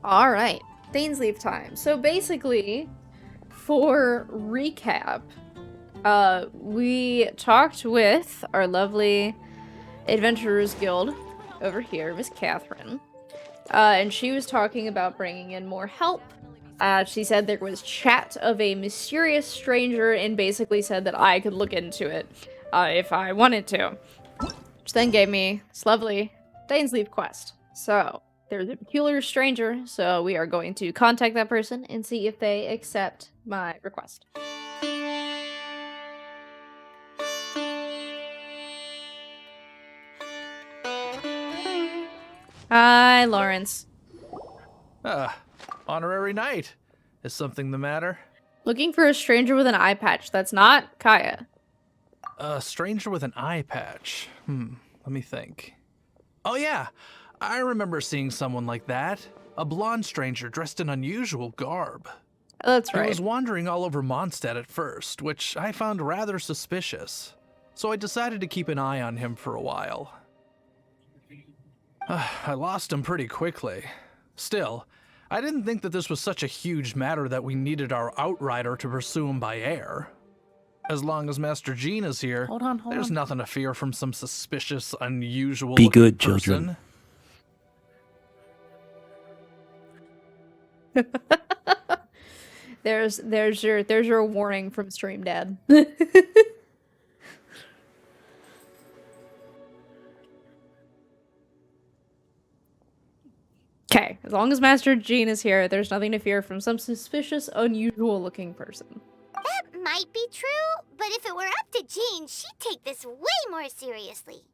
All right, Dainsleif time. So basically, for recap, we talked with our lovely Adventurers Guild over here, Miss Catherine, and she was talking about bringing in more help. She said there was chat of a mysterious stranger and basically said that I could look into it if I wanted to. Which then gave me this lovely Dainsleif quest. So, there's a peculiar stranger, so we are going to contact that person and see if they accept my request. Hi, Lawrence. Honorary knight. Is something the matter? Looking for a stranger with an eye patch. That's not Kaya. A stranger with an eye patch. Let me think. Oh yeah, I remember seeing someone like that. A blonde stranger dressed in unusual garb. That's right. He was wandering all over Mondstadt at first, which I found rather suspicious. So I decided to keep an eye on him for a while. I lost him pretty quickly. Still, I didn't think that this was such a huge matter that we needed our outrider to pursue him by air. As long as Master Jean is here, there's nothing to fear from some suspicious, unusual Be good, person. Children. There's your warning from Stream Dad. Okay, as long as Master Jean is here, there's nothing to fear from some suspicious, unusual-looking person. That might be true, but if it were up to Jean, she'd take this way more seriously.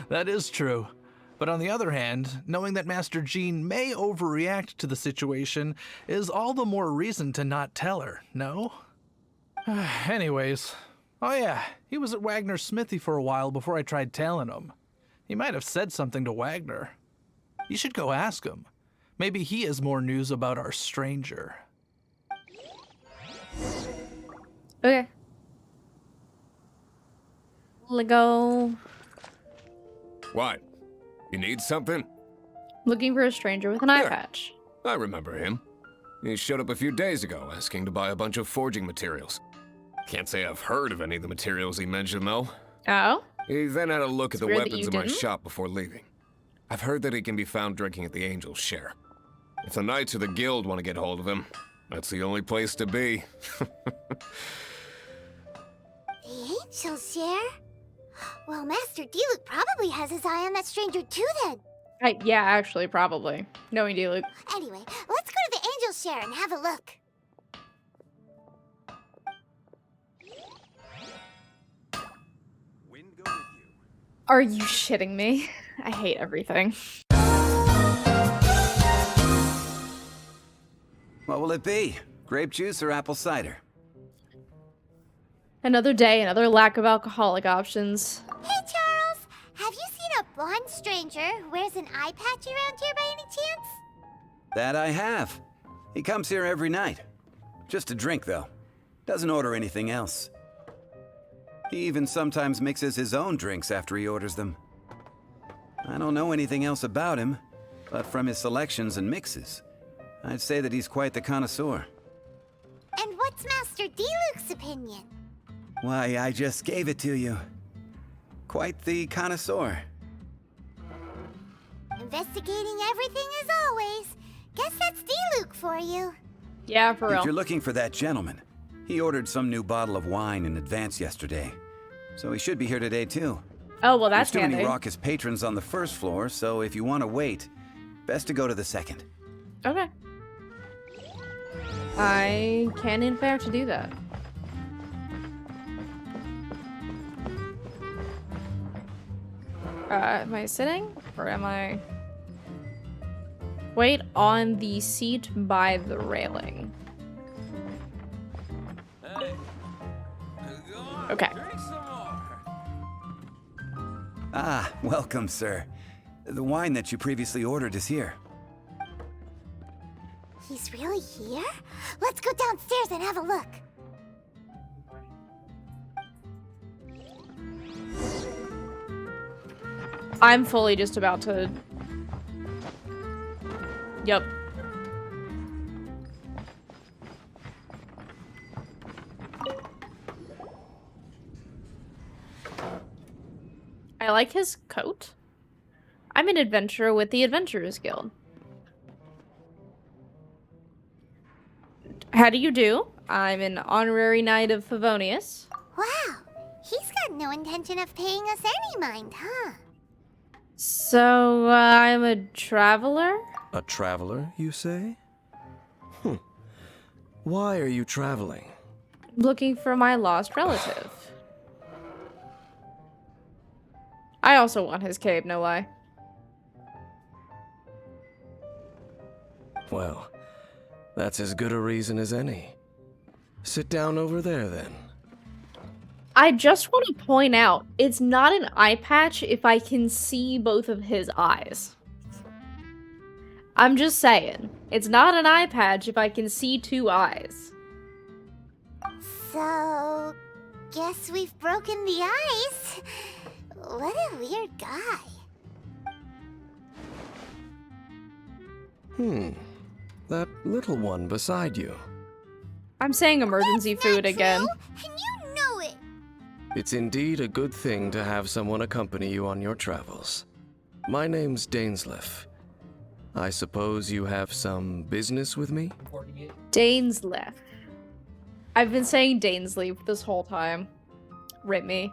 That is true. But on the other hand, knowing that Master Jean may overreact to the situation is all the more reason to not tell her, no? Anyways, oh yeah, he was at Wagner's smithy for a while before I tried telling him. He might have said something to Wagner. You should go ask him. Maybe he has more news about our stranger. Okay. Let go. What? You need something? Looking for a stranger with an eye patch. I remember him. He showed up a few days ago, asking to buy a bunch of forging materials. Can't say I've heard of any of the materials he mentioned, though. Oh? He then had a look at the weird that weapons you in my didn't. shop before leaving. I've heard that he can be found drinking at the Angel's Share. If the Knights of the Guild want to get hold of him, that's the only place to be. The Angel's Share? Well, Master Diluc probably has his eye on that stranger too then. Yeah, actually, probably. Knowing Diluc. Anyway, let's go to the Angel's Share and have a look. Are you shitting me? I hate everything. What will it be? Grape juice or apple cider? Another day, another lack of alcoholic options. Hey, Charles! Have you seen a blonde stranger who wears an eye patch around here by any chance? That I have. He comes here every night. Just to drink, though. Doesn't order anything else. He even sometimes mixes his own drinks after he orders them. I don't know anything else about him, but from his selections and mixes, I'd say that he's quite the connoisseur. And what's Master Diluc's opinion? Why, I just gave it to you. Quite the connoisseur. Investigating everything as always. Guess that's Diluc for you. Yeah, for If real. you're looking for that gentleman, he ordered some new bottle of wine in advance yesterday. So he should be here today, too. Oh, well, that's There's too many handy. raucous patrons on the first floor, so if you want to wait, best to go to the second. Okay. I can, in fact, do that. Am I sitting? Or am I... Wait on the seat by the railing. Okay. Ah, welcome, sir. The wine that you previously ordered is here. He's really here? Let's go downstairs and have a look. I'm fully just about to... Yep. I like his coat. I'm an adventurer with the Adventurers Guild. How do you do? I'm an honorary knight of Favonius. Wow, he's got no intention of paying us any mind, huh? So, I'm a traveler? A traveler, you say? Why are you traveling? Looking for my lost relative. I also want his cape, no lie. Well, that's as good a reason as any. Sit down over there, then. I just want to point out, it's not an eye patch if I can see both of his eyes. I'm just saying, it's not an eye patch if I can see two eyes. So, guess we've broken the ice. What a weird guy. That little one beside you. I'm saying emergency food again. True, and you know it. It's indeed a good thing to have someone accompany you on your travels. My name's Dainsleif. I suppose you have some business with me? Dainsleif. I've been saying Dainsleif this whole time. Rip me.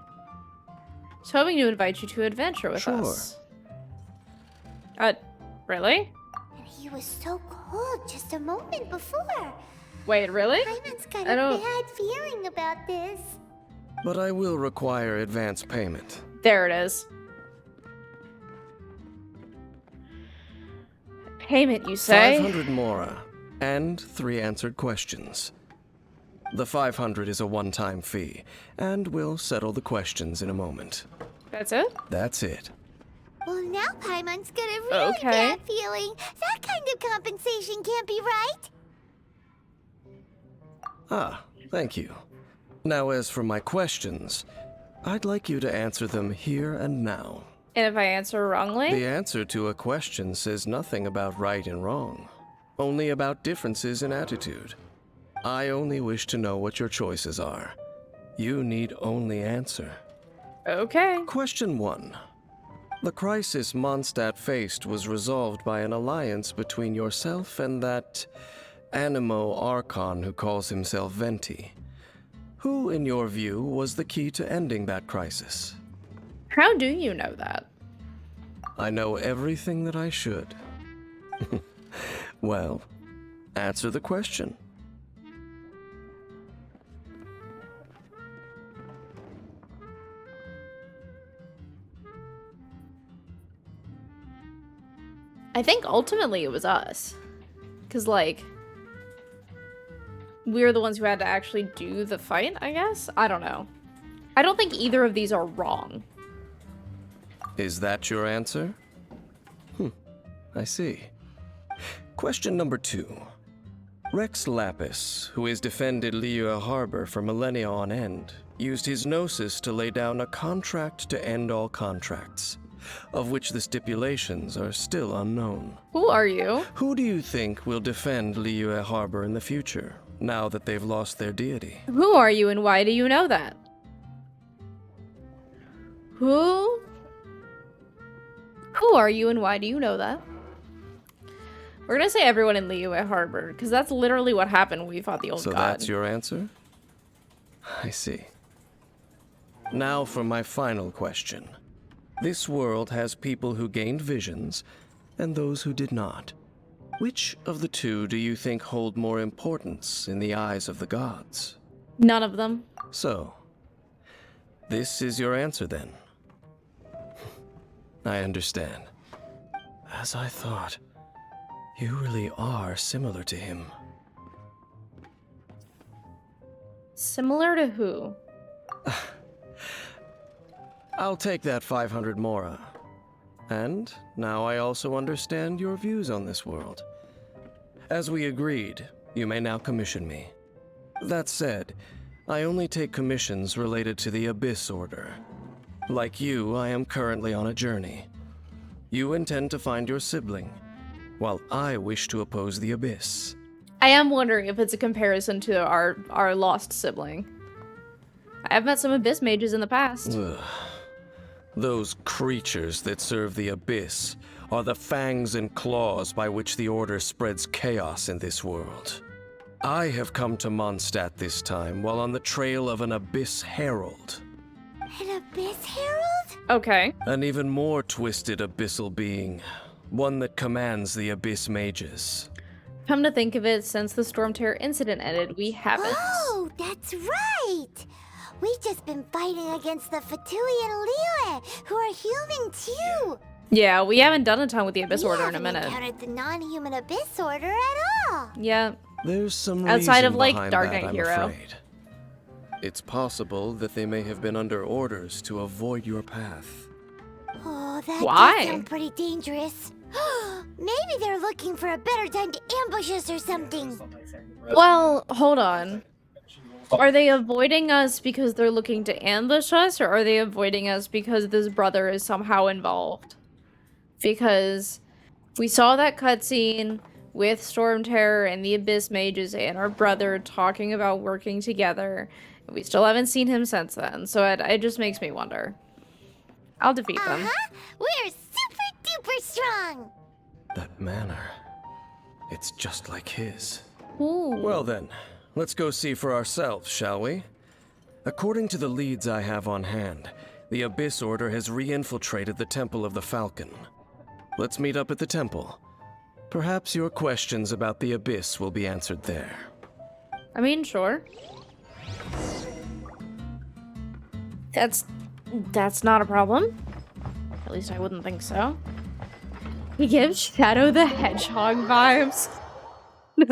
Just hoping to invite you to adventure with us. Really? And he was so cold just a moment before. Wait, really? Paimon's got I a don't- bad feeling about this. But I will require advance payment. There it is. Payment, you say? 500 mora, and 3 answered questions. The 500 is a one-time fee, and we'll settle the questions in a moment. That's it? That's it. Well, now Paimon's got a really Okay. bad feeling. That kind of compensation can't be right. Ah, thank you. Now as for my questions, I'd like you to answer them here and now. And if I answer wrongly? The answer to a question says nothing about right and wrong, only about differences in attitude. I only wish to know what your choices are. You need only answer. Okay. Question 1. The crisis Mondstadt faced was resolved by an alliance between yourself and that Animo Archon who calls himself Venti. Who, in your view, was the key to ending that crisis? How do you know that? I know everything that I should. Well, answer the question. I think ultimately it was us. Because, like, we're the ones who had to actually do the fight, I guess? I don't know. I don't think either of these are wrong. Is that your answer? I see. Question number 2. Rex Lapis, who has defended Liyue Harbor for millennia on end, used his gnosis to lay down a contract to end all contracts, of which the stipulations are still unknown. Who are you? Who do you think will defend Liyue Harbor in the future, now that they've lost their deity? Who are you and why do you know that? Who are you and why do you know that? We're gonna say everyone in Liyue Harbor, because that's literally what happened when we fought the old So god. that's your answer? I see. Now for my final question. This world has people who gained visions, and those who did not. Which of the two do you think hold more importance in the eyes of the gods? None of them. So, this is your answer then? I understand. As I thought, you really are similar to him. Similar to who? I'll take that 500 mora. And now I also understand your views on this world. As we agreed, you may now commission me. That said, I only take commissions related to the Abyss Order. Like you, I am currently on a journey. You intend to find your sibling, while I wish to oppose the Abyss. I am wondering if it's a comparison to our lost sibling. I've met some Abyss mages in the past. Ugh. Those creatures that serve the Abyss are the fangs and claws by which the Order spreads chaos in this world. I have come to Mondstadt this time while on the trail of an Abyss Herald. An Abyss Herald? Okay. An even more twisted abyssal being. One that commands the Abyss mages. Come to think of it, since the Storm Terror incident ended, we haven't. Oh, that's right! We've just been fighting against the Fatui and Liyue, who are human too! Yeah, we haven't done a ton with the Abyss We Order in a haven't minute. encountered the non-human Abyss Order at all! Yeah. There's some Outside reason of, like, behind Dark that, Knight I'm Hero. afraid. It's possible that they may have been under orders to avoid your path. Oh, that Why? does sound pretty dangerous. Maybe they're looking for a better time to ambush us or something. Well, hold on. Are they avoiding us because they're looking to ambush us, or are they avoiding us because this brother is somehow involved? Because we saw that cutscene with Storm Terror and the Abyss Mages and our brother talking about working together. We still haven't seen him since then, so it just makes me wonder. I'll defeat them. We're super duper strong! That manner. It's just like his. Ooh. Well then, let's go see for ourselves, shall we? According to the leads I have on hand, the Abyss Order has re-infiltrated the Temple of the Falcon. Let's meet up at the temple. Perhaps your questions about the Abyss will be answered there. I mean, sure. That's not a problem. At least I wouldn't think so. He gives Shadow the Hedgehog vibes. He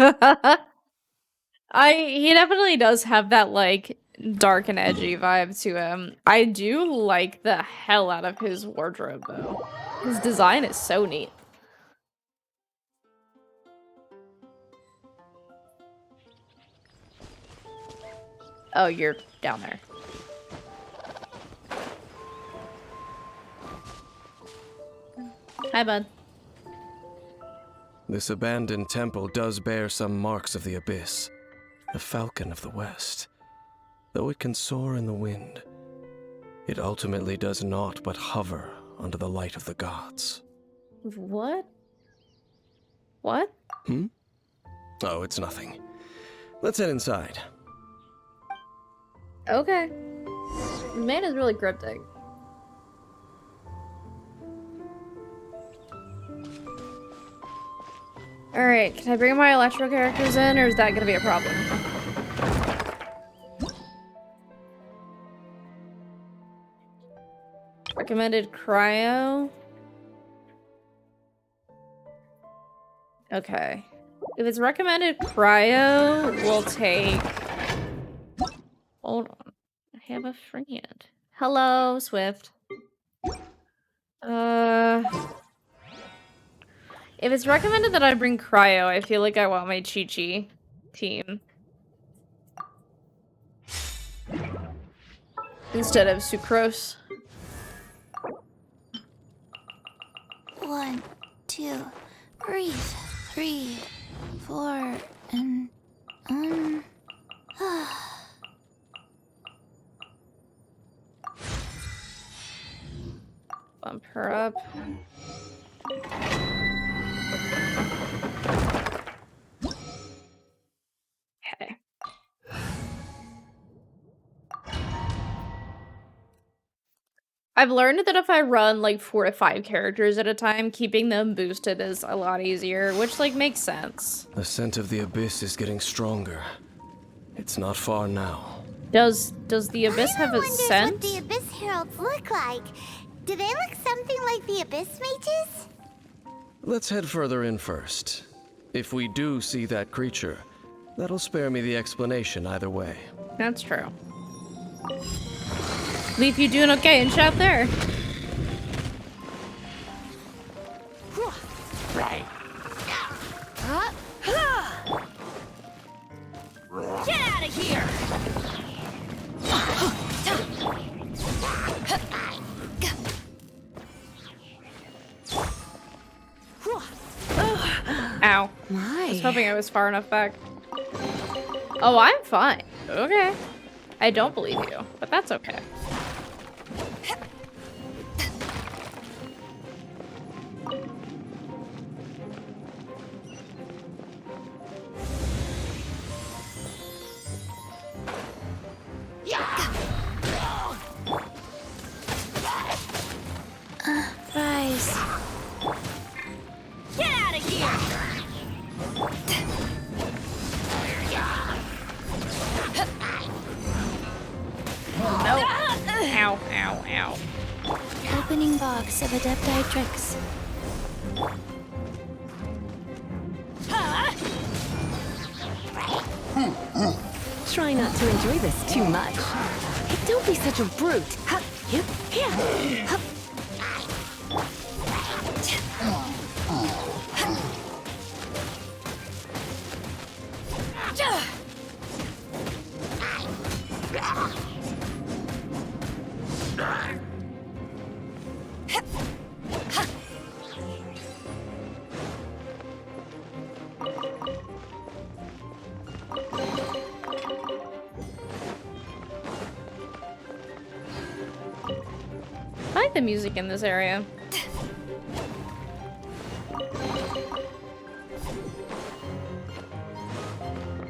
definitely does have that, like, dark and edgy vibe to him. I do like the hell out of his wardrobe, though. His design is so neat. Oh, you're down there. Hi, bud. This abandoned temple does bear some marks of the Abyss, the Falcon of the West. Though it can soar in the wind, it ultimately does naught but hover under the light of the gods. What? What? Oh, it's nothing. Let's head inside. Okay. The man is really cryptic. Alright, can I bring my electro characters in, or is that gonna be a problem? Recommended cryo. Okay. If it's recommended cryo, we'll take... Hold on. I have a friend. Hello, Swift. If it's recommended that I bring cryo, I feel like I want my Chi-Chi team. Instead of sucrose. 1, 2, breathe. 3, 4, and Bump her up. Okay. I've learned that if I run like 4 to 5 characters at a time, keeping them boosted is a lot easier, which like makes sense. The scent of the Abyss is getting stronger. It's not far now. Does the Abyss have a scent? What the Abyss Heralds look like. Do they look something like the Abyss Mages? Let's head further in first. If we do see that creature, that'll spare me the explanation either way. That's true. Leaf, you doing okay and shout there. Right. Get out of here! Ow. My. I was hoping I was far enough back. Oh, I'm fine. Okay. I don't believe you, but that's okay. Rise. Get out of here! No. Ow, ow, ow. Opening box of Adepti tricks. Try not to enjoy this too much. Hey, don't be such a brute. Hup, yep, yeah. Hup. I like the music in this area.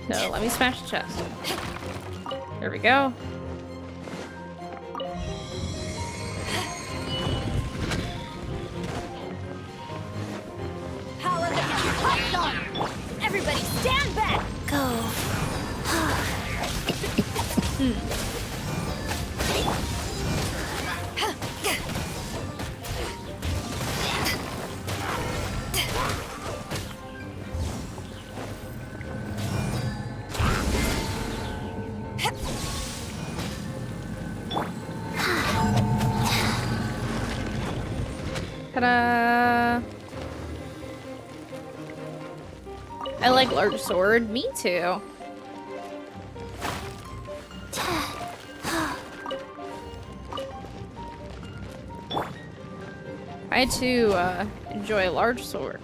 No, let me smash the chest. There we go. Everybody stand back! Go. Ta-da! I like large sword. Me too. I too enjoy a large sword.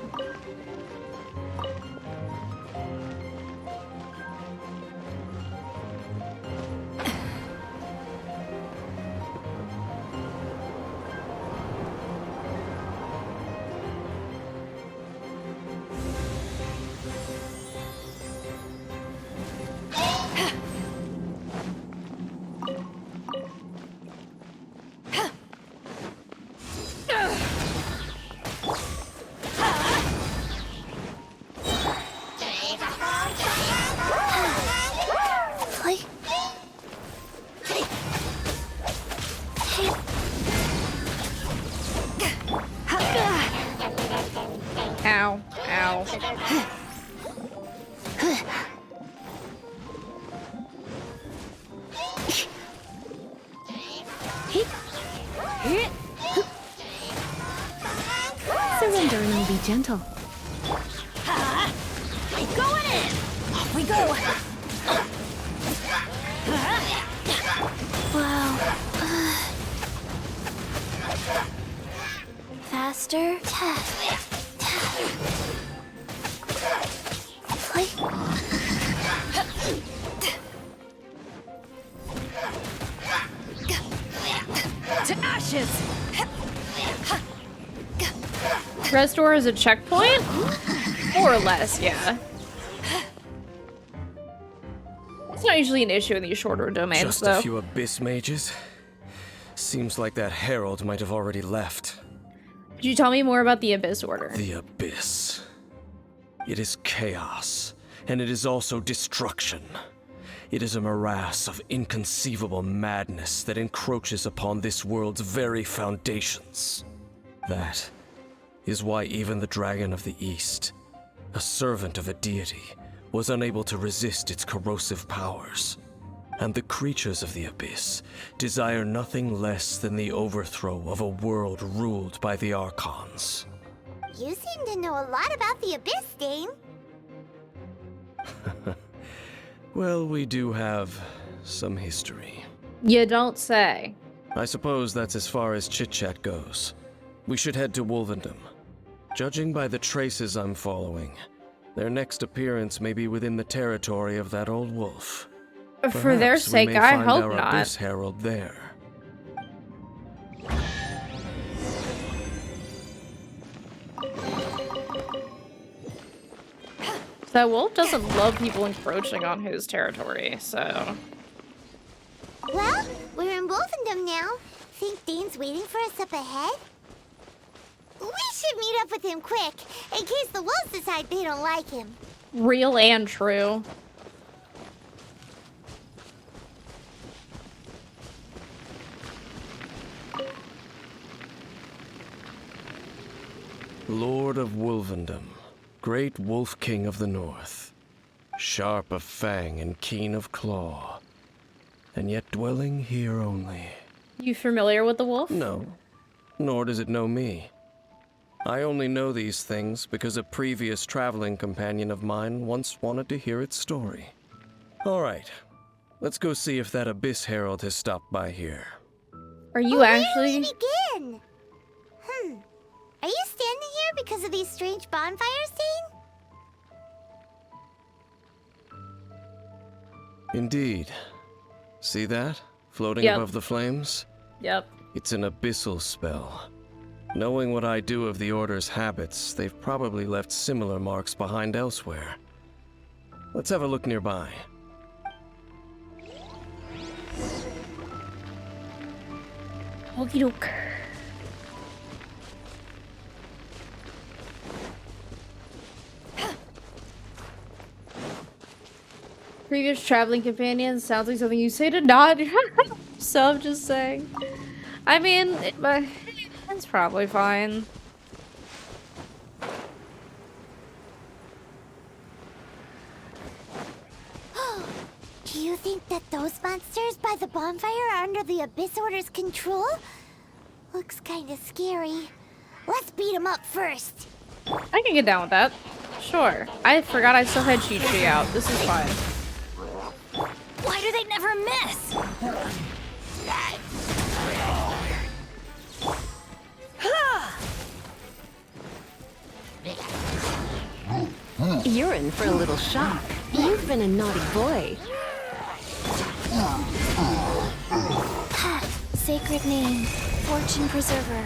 Ow, ow. Surrender and I'll be gentle. Going in! Off we go! Wow. Faster. To ashes! Restore is a checkpoint? More or less, yeah. It's not usually an issue in these shorter domains, Just though. a few abyss mages? Seems like that herald might have already left. Could you tell me more about the Abyss Order? The abyss. It is chaos, and it is also destruction. It is a morass of inconceivable madness that encroaches upon this world's very foundations. That is why even the Dragon of the East, a servant of a deity, was unable to resist its corrosive powers. And the creatures of the Abyss desire nothing less than the overthrow of a world ruled by the Archons. You seem to know a lot about the Abyss, Dain. Well, we do have some history. You don't say. I suppose that's as far as chit-chat goes. We should head to Wolvendom. Judging by the traces I'm following, Their next appearance may be within the territory of that old wolf. For their Perhaps we sake, may I find hope our not. Abyss Herald there. That wolf doesn't love people encroaching on his territory, so... Well, we're in Wolfendom now. Think Dain's waiting for us up ahead? We should meet up with him quick, in case the wolves decide they don't like him. Real and true. Lord of Wolvendom, great Wolf King of the North, sharp of fang and keen of claw, and yet dwelling here only. You familiar with the wolf? No, nor does it know me. I only know these things because a previous traveling companion of mine once wanted to hear its story. All right, let's go see if that Abyss Herald has stopped by here. Are you Where do actually... we begin? Are you standing here because of these strange bonfires, Dain? Indeed. See that? Floating Yep. above the flames? Yep. It's an abyssal spell. Knowing what I do of the Order's habits, they've probably left similar marks behind elsewhere. Let's have a look nearby. Okie doke. Previous traveling companions sounds like something you say to not. So I'm just saying. I mean, it's probably fine. Do you think that those monsters by the bonfire are under the Abyss Order's control? Looks kinda scary. Let's beat them up first. I can get down with that. Sure. I forgot I still had Chi-Chi out. This is fine. Why do they never miss? You're in for a little shock. You've been a naughty boy. Sacred name, Fortune Preserver.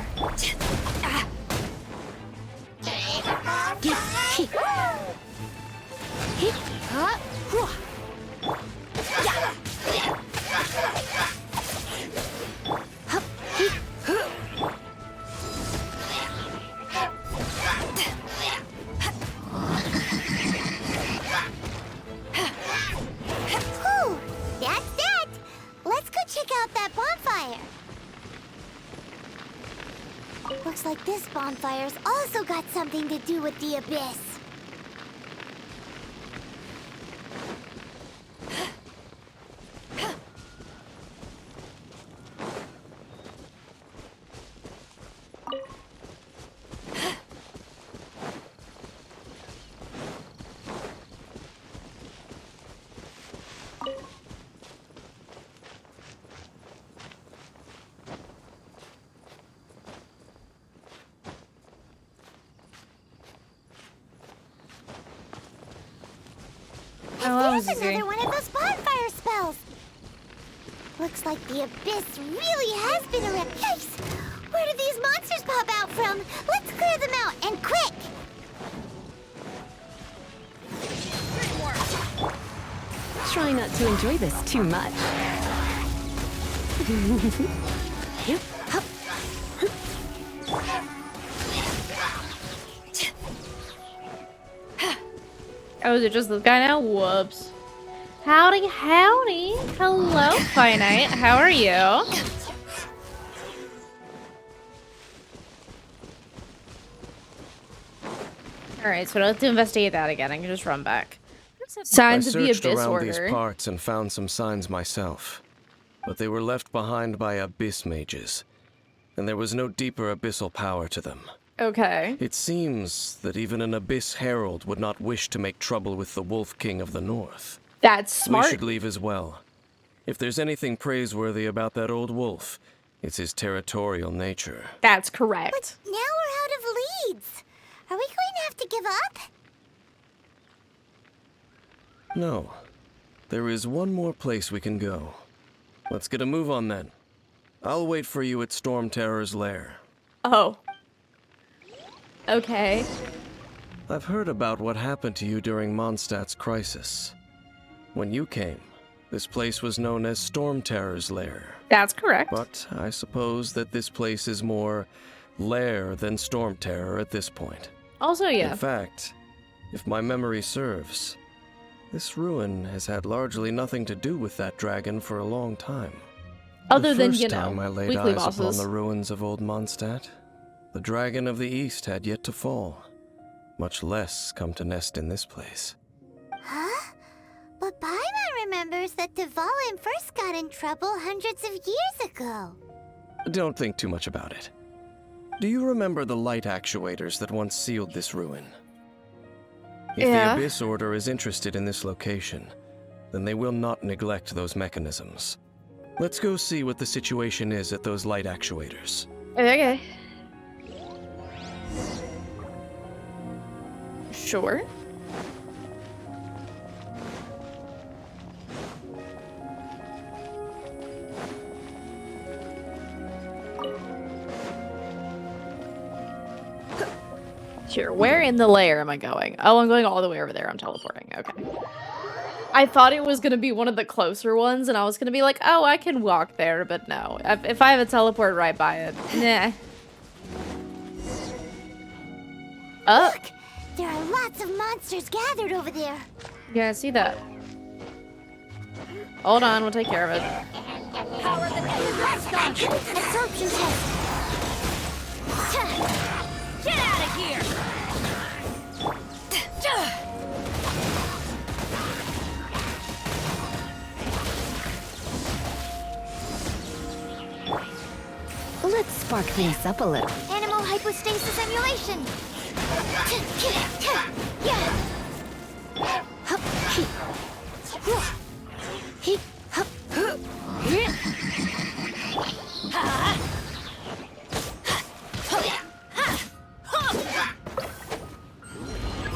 Whew, that's that. Let's go check out that bonfire. Looks like this bonfire's also got something to do with the Abyss. There's another one of those bonfire spells. Looks like the Abyss really has been around. Yikes! Where did these monsters pop out from? Let's clear them out, and quick! Try not to enjoy this too much. Oh, is it just this guy now? Whoops. Howdy, howdy. Hello, Finite. How are you? Alright, so I don't have to investigate that again. I can just run back. Signs of the I searched Abyss around Order. these parts and found some signs myself, but they were left behind by Abyss mages, and there was no deeper abyssal power to them. Okay. It seems that even an Abyss Herald would not wish to make trouble with the Wolf King of the North. That's smart. We should leave as well. If there's anything praiseworthy about that old wolf, it's his territorial nature. That's correct. Now we're out of leads. Are we going to have to give up? No. There is one more place we can go. Let's get a move on then. I'll wait for you at Storm Terror's lair. Oh. Okay. I've heard about what happened to you during Mondstadt's crisis. When you came, this place was known as Storm Terror's lair. That's correct. But I suppose that this place is more lair than Storm Terror at this point. Also, yeah. In fact, if my memory serves, this ruin has had largely nothing to do with that dragon for a long time. Other the than, first you know, time I laid weekly eyes upon bosses. the ruins of Old Mondstadt, the dragon of the East had yet to fall, much less come to nest in this place. Huh? But Paimon remembers that Dvalin first got in trouble hundreds of years ago. Don't think too much about it. Do you remember the light actuators that once sealed this ruin? If Yeah. the Abyss Order is interested in this location, then they will not neglect those mechanisms. Let's go see what the situation is at those light actuators. Okay. Sure. Sure, where in the lair am I going? Oh, I'm going all the way over there. I'm teleporting. Okay. I thought it was going to be one of the closer ones, and I was going to be like, oh, I can walk there, but no. If I have a teleport right by it, nah. Oh, Look! There are lots of monsters gathered over there. yeah, I see that. Hold on, we'll take care of it. Absorption test. Get out of here! Let's spark things up a little. Animal hypostasis emulation.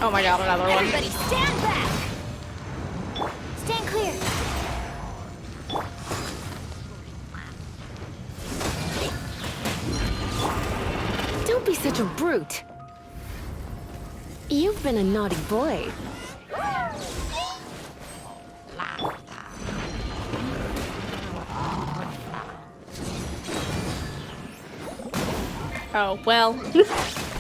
Oh my god, another one. Everybody stand back! Stand clear. Don't be such a brute. You've been a naughty boy. Oh, well.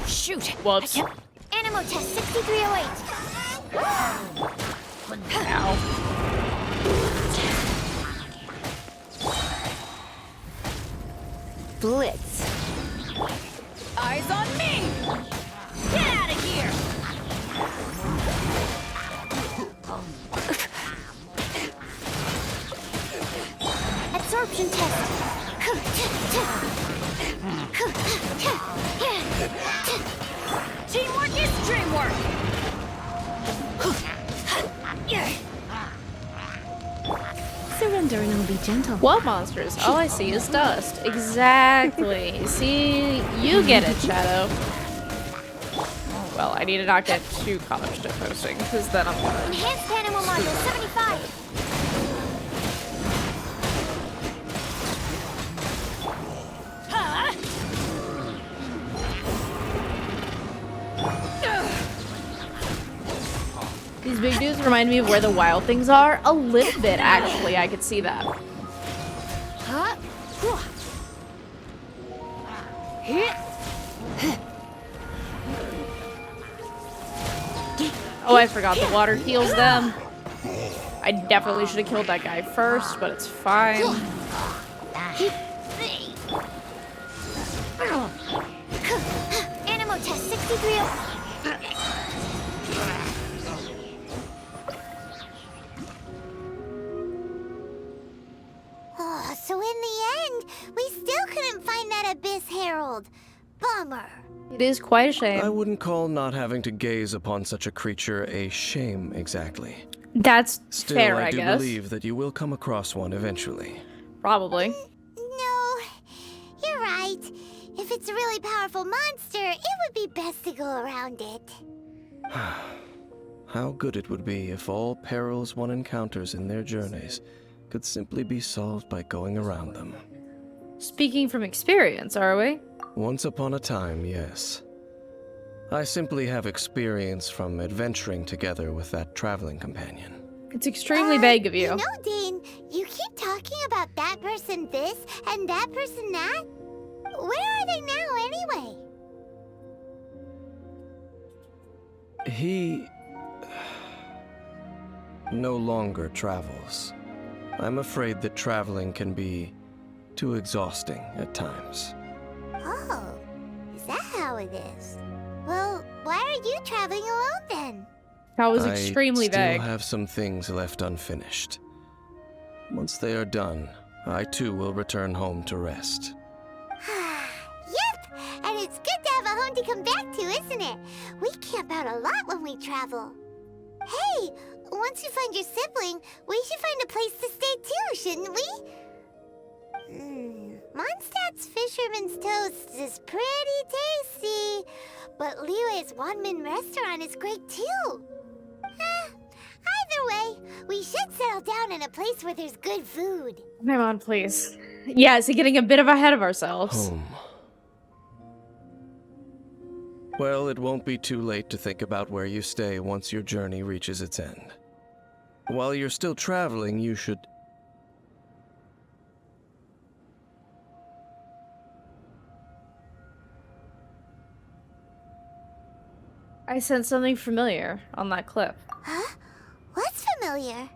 Shoot! Whoops. Animal test 6308. Ow. Blitz. Eyes on me! Get out of here! Absorption test. Teamwork is dreamwork! Surrender and I'll be gentle. What monsters? All I see is dust. Exactly. See, you get it, Shadow. Well, I need to not get too caught up to posting, because then I'm gonna... Enhanced animal module 75. Huh? These big dudes remind me of where the wild things are. A little bit, actually. I could see that. Huh? Oh, I forgot the water heals them. I definitely should have killed that guy first, but it's fine. Animal test 6308. Oh, so in the end, we still couldn't find that Abyss Herald. Bummer. It is quite a I shame. wouldn't call not having to gaze upon such a creature a shame exactly. That's Still, fair, I I do guess. believe that you will come across one eventually. Probably. No, you're right. If it's a really powerful monster, it would be best to go around it. How good it would be if all perils one encounters in their journeys could simply be solved by going around them. Speaking from experience, are we? Once upon a time, yes. I simply have experience from adventuring together with that traveling companion. It's extremely vague of you. You know, Dain, you keep talking about that person this and that person that. Where are they now, anyway? He no longer travels. I'm afraid that traveling can be too exhausting at times. Oh, is that how it is? Well, why are you traveling alone then? That was extremely I still vague. have some things left unfinished. Once they are done, I too will return home to rest. Yep, and it's good to have a home to come back to, isn't it? We camp out a lot when we travel. Hey, once you find your sibling, we should find a place to stay too, shouldn't we? Mondstadt's Fisherman's Toast is pretty tasty, but Liyue's one-man restaurant is great too. Either way, we should settle down in a place where there's good food. Come on, please. Yeah, so getting a bit of ahead of ourselves. Home. Well, it won't be too late to think about where you stay once your journey reaches its end. While you're still traveling, you should... I sense something familiar on that cliff. Huh? What's familiar?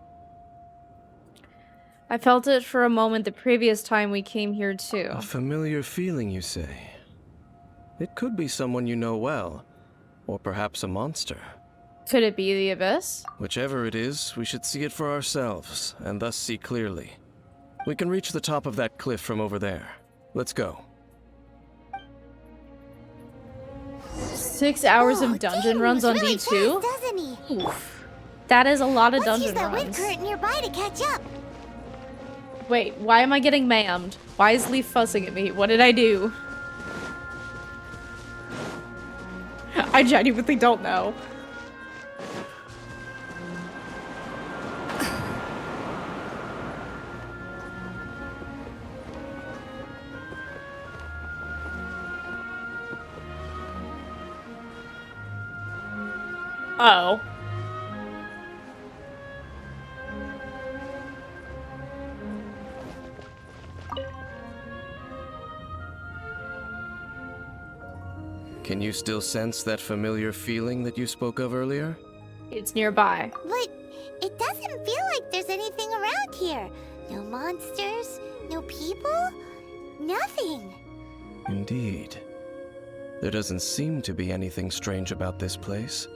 I felt it for a moment the previous time we came here too. A familiar feeling, you say? It could be someone you know well, or perhaps a monster. Could it be the Abyss? Whichever it is, we should see it for ourselves, and thus see clearly. We can reach the top of that cliff from over there. Let's go. 6 hours of dungeon Dain runs was on really D2? fast, doesn't he? Oof. That is a lot of Let's use dungeon that wind runs. current nearby to catch up. Wait, why am I getting mammed? Why is Leaf fussing at me? What did I do? I genuinely don't know. Oh. Can you still sense that familiar feeling that you spoke of earlier? It's nearby. But it doesn't feel like there's anything around here. No monsters, no people, nothing. Indeed. There doesn't seem to be anything strange about this place.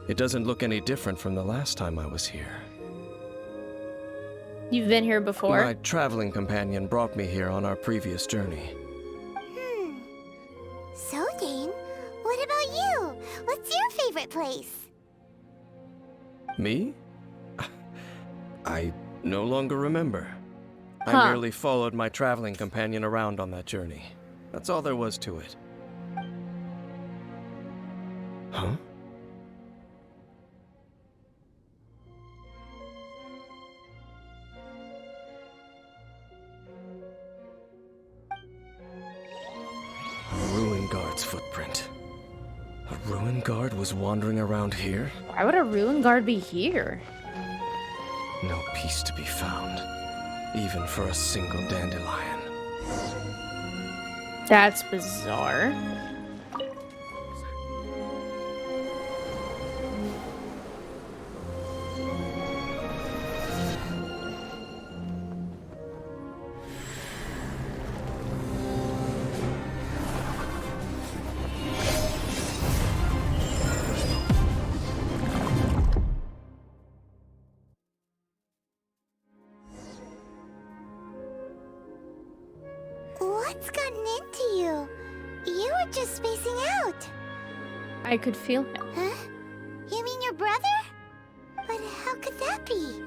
It doesn't look any different from the last time I was here. You've been here before? My traveling companion brought me here on our previous journey. So, Dain, what about you? What's your favorite place? Me? I no longer remember. I Huh. merely followed my traveling companion around on that journey. That's all there was to it. Huh? A ruin guard's footprint. A ruin guard was wandering around here? Why would a ruin guard be here? No peace to be found, even for a single dandelion. That's bizarre. What's gotten into you? You were just spacing out. I could feel him. Huh? You mean your brother? But how could that be?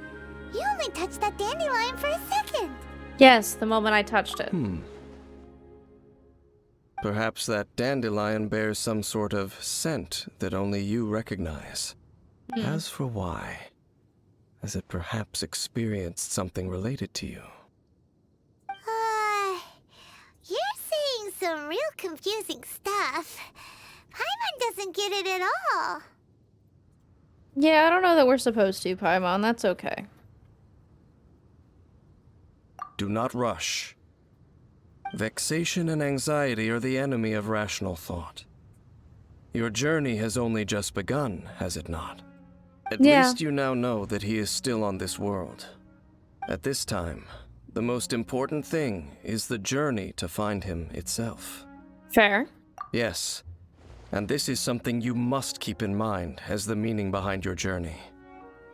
You only touched that dandelion for a second. Yes, the moment I touched it. Perhaps that dandelion bears some sort of scent that only you recognize. As for why, has it perhaps experienced something related to you? You're saying some real confusing stuff. Paimon doesn't get it at all. Yeah, I don't know that we're supposed to, Paimon. That's okay. Do not rush. Vexation and anxiety are the enemy of rational thought. Your journey has only just begun, has it not? At least you now know that he is still on this world. At this time, the most important thing is the journey to find him itself. Fair. Yes, and this is something you must keep in mind as the meaning behind your journey.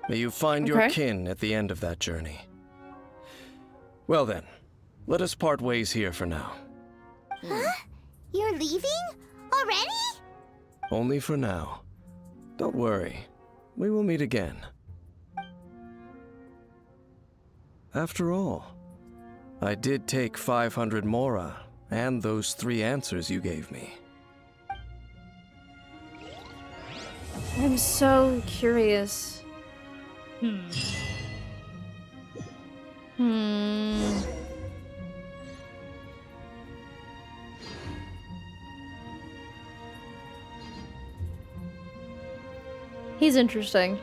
May you find your kin at the end of that journey. Well then, let us part ways here for now. Huh? You're leaving? Already? Only for now. Don't worry, we will meet again. After all, I did take 500 mora and those 3 answers you gave me. I'm so curious. He's interesting.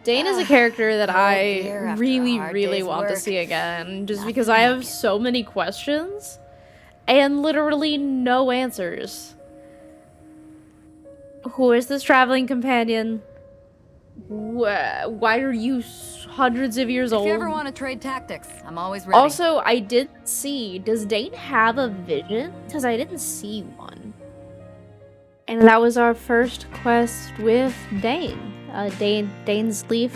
Dain is a character that I really want to see again, just because I have so many questions and literally no answers. Who is this traveling companion? Why are you hundreds of years old? If you ever want to trade tactics, I'm always ready. Also, I did see, does Dain have a vision? Because I didn't see one. And that was our first quest with Dain. Dainsleif.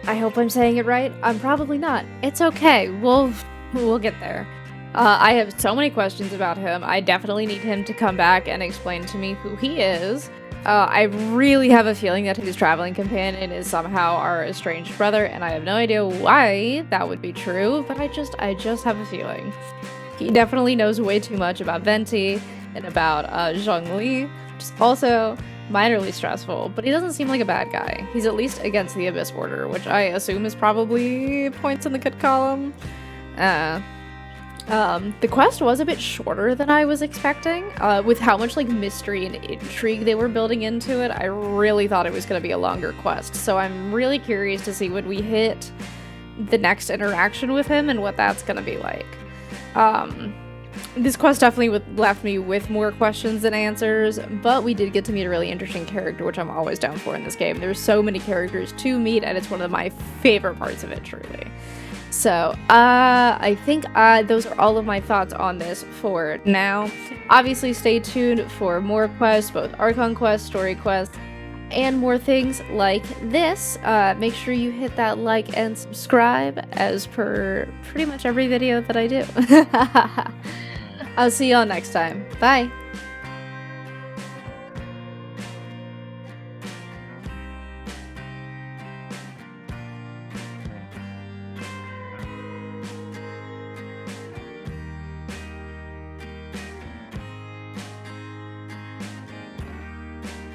I hope I'm saying it right. I'm probably not. It's okay. We'll get there. I have so many questions about him. I definitely need him to come back and explain to me who he is. I really have a feeling that his traveling companion is somehow our estranged brother, and I have no idea why that would be true, but I just have a feeling. He definitely knows way too much about Venti and about Zhongli, which is also minorly stressful, but he doesn't seem like a bad guy. He's at least against the Abyss Order, which I assume is probably points in the good column. The quest was a bit shorter than I was expecting. With how much like mystery and intrigue they were building into it, I really thought it was going to be a longer quest. So I'm really curious to see when we hit the next interaction with him and what that's going to be like. This quest definitely left me with more questions than answers, but we did get to meet a really interesting character, which I'm always down for in this game. There's so many characters to meet, and it's one of my favorite parts of it, truly. So, I think those are all of my thoughts on this for now. Obviously, stay tuned for more quests, both Archon quests, story quests, and more things like this. Make sure you hit that like and subscribe, as per pretty much every video that I do. I'll see y'all next time. Bye!